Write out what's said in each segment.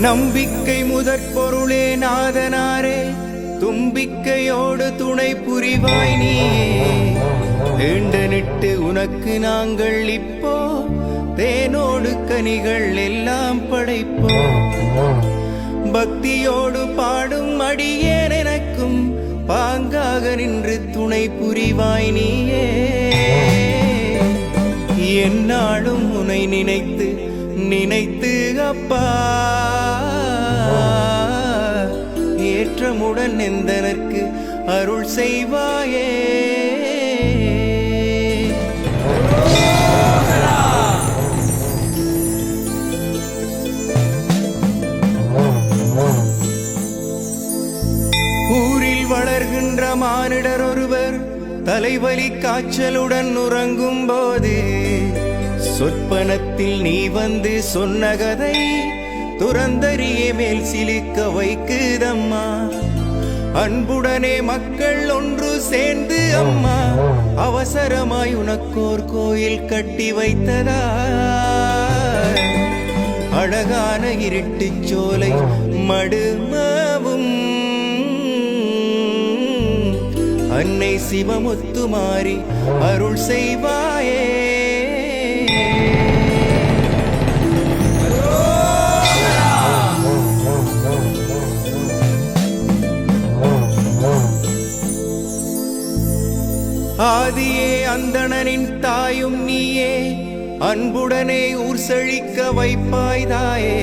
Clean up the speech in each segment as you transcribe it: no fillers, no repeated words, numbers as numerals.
நம்பிக்கை முதற் பொருளே நாதனாரே, தும்பிக்கையோடு துணை புரிவாய் நீயே. வேண்டனிட்டு உனக்கு நாங்கள் இப்போ தேனோடு கனிகள் எல்லாம் படைப்போம். பக்தியோடு பாடும் அடியேன் எனக்கும் பாங்காக நின்று துணை புரிவாய் நீயே. என்னாலும் உனை நினைத்து நினைத்து அப்பா ஏற்றமுடன் எந்தனற்கு அருள் செய்வாயே. ஊரில் வளர்கின்ற மானிடர் ஒருவர் தலைவலி காய்ச்சலுடன் உறங்கும் போது சொற்பனத்தில் நீ வந்து சொன்ன கதை துறந்தறிய மேல் சிலிக்க வைக்குதம்மா. அன்புடனே மக்கள் ஒன்று சேர்ந்து அம்மா அவசரமாய் உனக்கோர் கோயில் கட்டி வைத்ததா. அழகான இருட்டுச் சோலை மடுமாவும் அன்னை சிவமுத்துமாரி அருள் செய்வாயே. ஆதியே அந்தணனின் தாயும் நீயே, அன்புடனே ஊர் செழிக்க வைப்பாய் தாயே.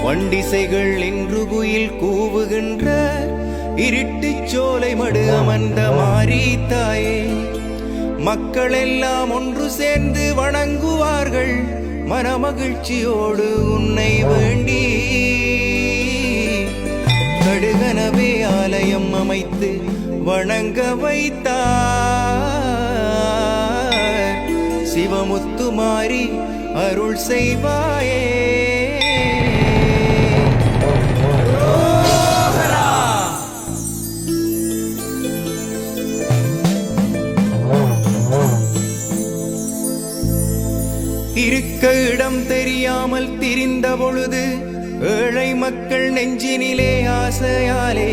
வண்டிசைகள் என்று குயில் கூவுகின்ற இருட்டுச் சோலை மடு அமர்ந்த மாறி தாயே. மக்கள் எல்லாம் ஒன்று சேர்ந்து வணங்குவார்கள் மனமகிழ்ச்சியோடு உன்னை வேண்டி. கடுகனவே ஆலயம் அமைத்து வணங்க வைத்தார் சிவமுத்துமாரி அருள் செய்வாயே. இருக்க இடம் தெரியாமல் திரிந்த பொழுது ஏழை மக்கள் நெஞ்சினிலே ஆசையாலே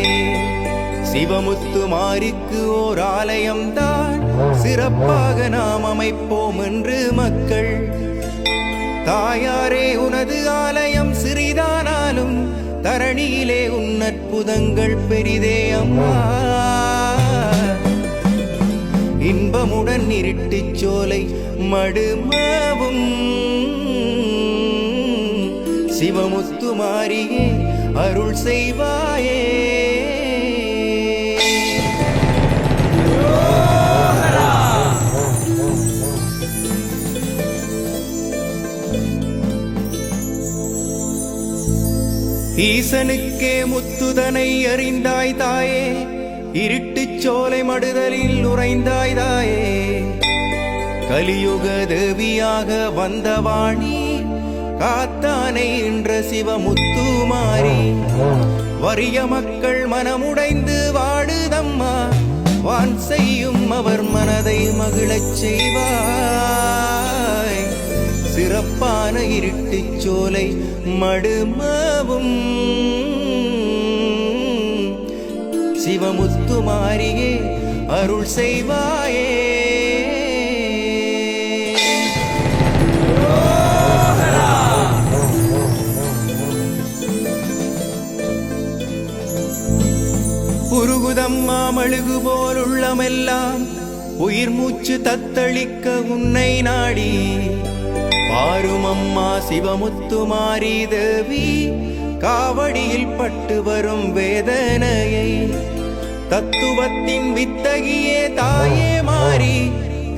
சிவமுத்துமாரிக்கு ஓர் ஆலயம்தான் சிறப்பாக நாம் அமைப்போம் என்று மக்கள். தாயாரே உனது ஆலயம் சிறிதானாலும் தரணியிலே உன் அற்புதங்கள் பெரிதே அம்மா. இன்பமுடன் இருட்டுச் சோலை மடுமாவும் சிவமுத்துமாரியே அருள் செய்வாயே. ஈசனுக்கே முத்துதனை அறிந்தாய் தாயே, இருட்டுச் சோலை மடுதலில் உறைந்தாய் தாயே. கலியுக தேவியாக வந்தவாணி காத்தானை என்ற சிவமுத்துமாரி. வறிய மக்கள் மனமுடைந்து வாடுதம்மா, வான் செய்யும் அவர் மனதை மகிழச் செய்வாய். சிறப்பான இருட்டுச் சோலை மடுமாவும் சிவமுத்துமாரியே அருள் செய்வாயே. உருகுதம்மா மழுகு போல் உள்ளமெல்லாம் உயிர் மூச்சு தத்தளிக்க உன்னை நாடி. பாரும் அம்மா சிவமுத்துமாரி தேவி காவடியில் பட்டு வரும் வேதனையை. தத்துவத்தின் வித்தகியே தாயே மாறி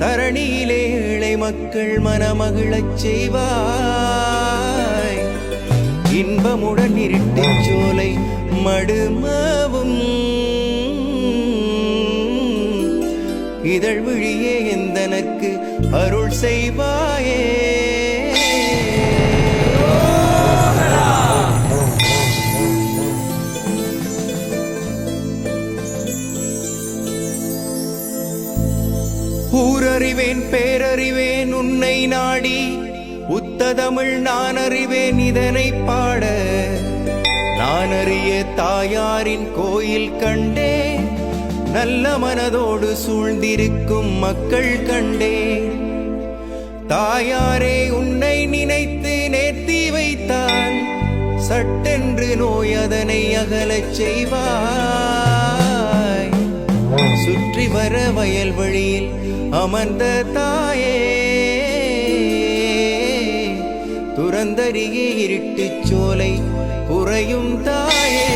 தரணியிலே ஏழை மக்கள் மனமகிழச் செய்வாய். இன்பமுடன் இருட்டுச் சோலை மடுமாவும் இதழ் விழியே எந்தனக்கு அருள் செய்வாயே. ஊரறிவேன் பேரறிவேன் உன்னை நாடி, உத்த தமிழ் நான் அறிவேன் இதனை பாட. நான் அறிய தாயாரின் கோயில் கண்டே, நல்ல மனதோடு சூழ்ந்திருக்கும் மக்கள் கண்டே. தாயாரே உன்னை நினைத்து நேர்த்தி வைத்தால், சட்டென்று நோய் அதனை அகலச் செய்வாய். சுற்றி வர வயல் வழியில் அமர்ந்த தாயே, துறந்தறிய இருட்டுச் சோலை குறையும் தாயே.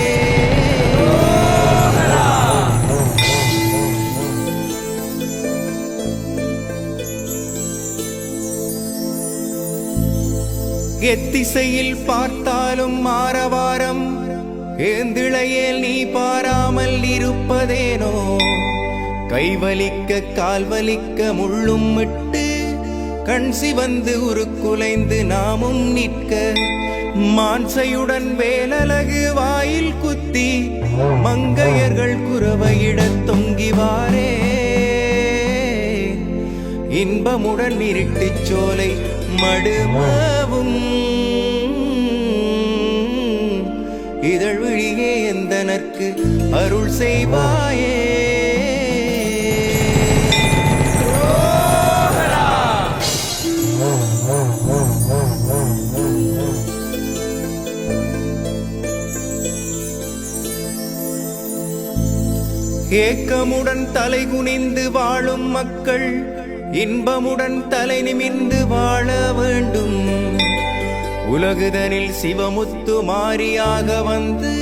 எத்திசையில் பார்த்தாலும் ஆரவாரம், ஏந்திழையேல் நீ பாராமல் இருப்பதேனோ. கைவலிக்க கால்வலிக்க முள்ளும் விட்டு, கண் சிவந்து உருக்குலைந்து நாமும் நிற்க. மான்சையுடன் வேலழகு வாயில் குத்தி, மங்கையர்கள் குரவையிடத் தொங்கிவாரே. இன்பமுடன் இருட்டுச் சோலை மடுமாவும், இதழ் விழியே எந்தனர்க்கு அருள் செய்வாயே. ஏக்கமுடன் தலை குனிந்து வாழும் மக்கள், இன்பமுடன் தலை நிமிர்ந்து வாழ வேண்டும். உலகுதனில் சிவமுத்து மாரியாக வந்து,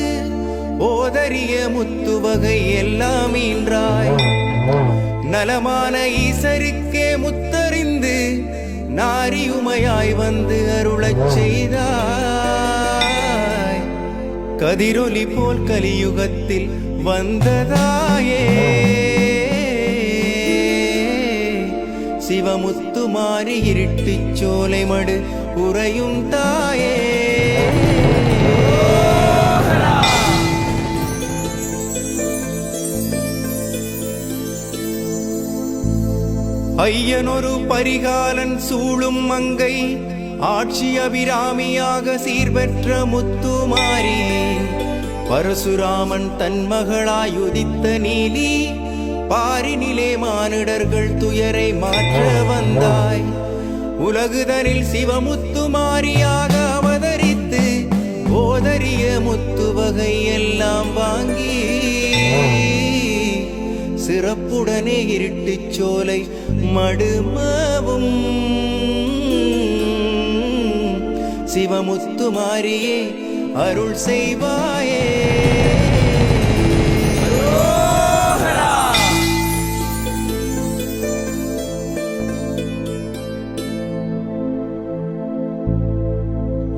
ஓதரிய முத்து வகை எல்லாம் ஈன்றாய். நலமான ஈசருக்கே முத்தறிந்து, நாரியுமையாய் வந்து அருளச் செய்தாய். கதிரொலி போல் கலியுகத்தில் வந்ததாயே, சிவமுத்து மாறி இருட்டுச் சோலை மடு உறையும் தாயே. ஐயனொரு பரிகாலன் சூழும் மங்கை, ஆட்சி அபிராமியாக சீர்பெற்ற முத்துமாரி. பரசுராமன் தன் மகளாயுதித்த நீலி, பாரினிலே மானிடர்கள் துயரை மாற்ற வந்தாய். உலகுதனில் சிவமுத்து மாரியாக அவதரித்து, ஓதரிய முத்து வகை எல்லாம் வாங்கி, சிறப்புடனே இருட்டுச் சோலை மடுமாவும். சிவமுத்து மாரியே அருள் செய்வாயே.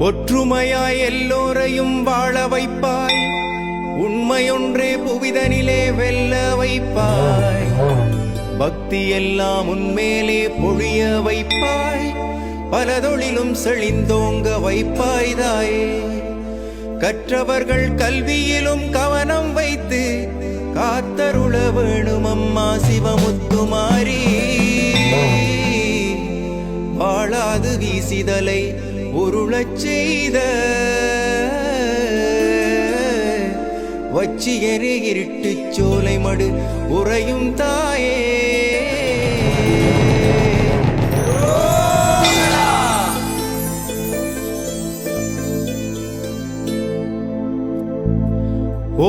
ஒற்றுமையாய் எல்லோரையும் வாழ வைப்பாய், உண்மையொன்றே புவிதனிலே வெல்ல வைப்பாய். பக்தி எல்லாம் உன்மேலே பொழிய வைப்பாய், பலதொழிலும் செழிந்தோங்க வைப்பாய் தாயே. கற்றவர்கள் கல்வியிலும் கவனம் வைத்து, காத்தருள வேணும் அம்மா சிவமுத்துமாரி. வாழாது வீசிதலை உருளச் செய்த, வச்சியரே இருட்டுச் சோலை மடு உறையும் தாயே.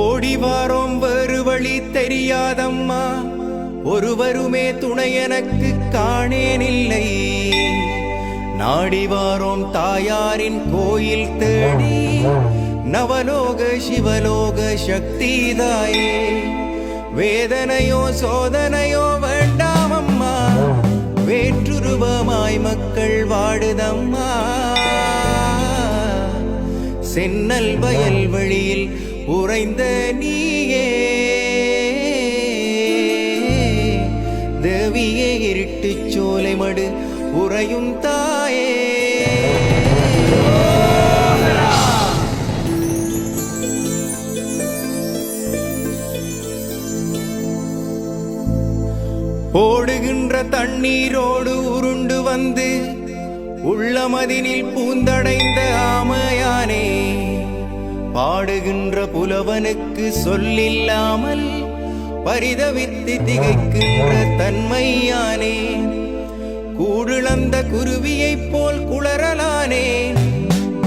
ஓடிவாரோம் வேறு வழி தெரியாதம்மா, ஒருவருமே துணை எனக்கு காணேனில்லை. நாடிவாரோம் தாயாரின் கோயில் தேடி, நவலோக சிவலோக சக்தி தாயே. வேதனையோ சோதனையோ வேண்டாம் அம்மா, வேற்றுருவமாய் மக்கள் வாடுதம்மா. சென்னல் வயல் வழியில் உறைந்த நீயே, தேவியே இருட்டுச் சோலை சோலை மடு உறையும் தாயே. ஓடுகின்ற தண்ணீரோடு உருண்டு வந்து உள்ளமதினில் பூந்தடைந்த ஆமையானே, பாடுகின்ற புலவனுக்கு சொல்லில்லாமல் பரிதவித்து திகைக்கின்ற தன்மையானே, கூடுளந்த குருவியைப் போல் குளறலானே,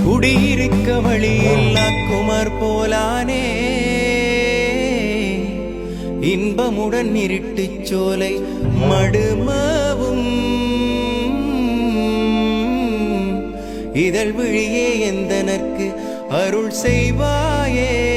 குடியிருக்க வழியில்லா குமர் போலானே, இன்பமுடன் இருட்டுச் சோலை மடுமாவும் இதழ் விழியே எந்தனர்க்கு அருள் செய்வாயே.